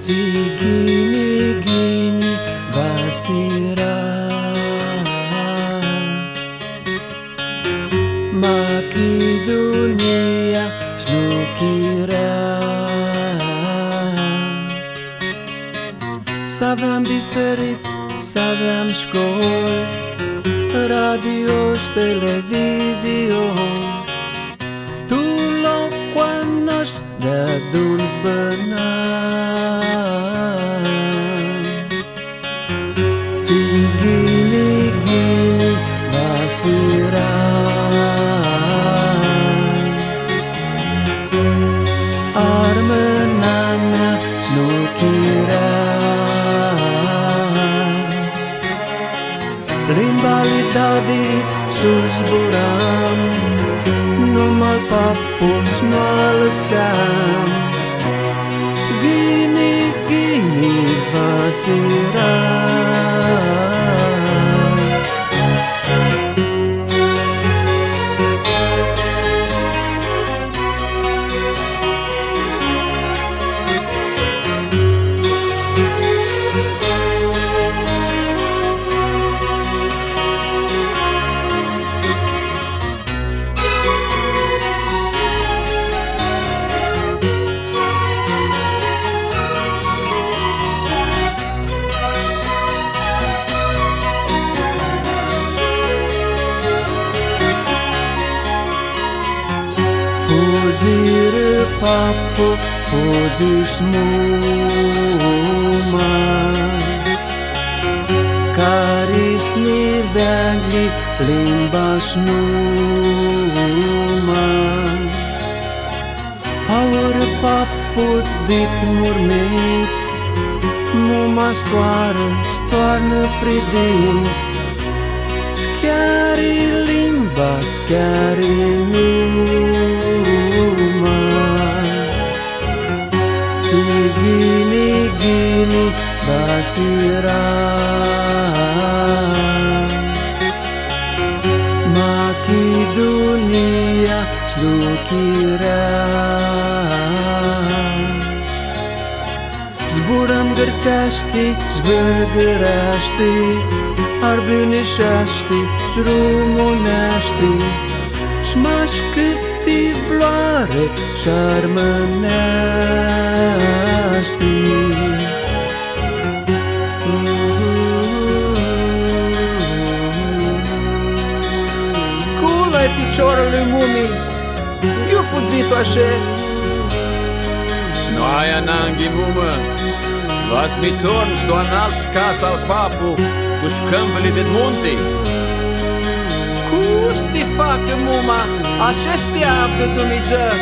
Gini gini basira Maki dunia snukira S-aveam biseriți, s-aveam școli, radio și televiziuni. Tu locuanos de-aduns bănan. Gini gini vasirai Armenana snukirai Limbalidadi susburam Numai papus nu alățeam Gini gini vasirai Fugire papo, fugis muma Caris ni vengli limbas numa Aur papo dit murmins Muma stoarnă pridinți Schiari limba, schiari numa Gini gini basirai Maki dunia slukirai Zburam gărțești, zvârgărești Arbinișești și rumunești Și-mași câti floare și-armânești Culă-i piciorul lui mumii Eu fugit-o așa Și nu aia n-anghi mumă Vas mi torn s-o înalți casa al papu Cu șcâmbele de munte Cum se facă muma? Așa steaptă Dumnezeu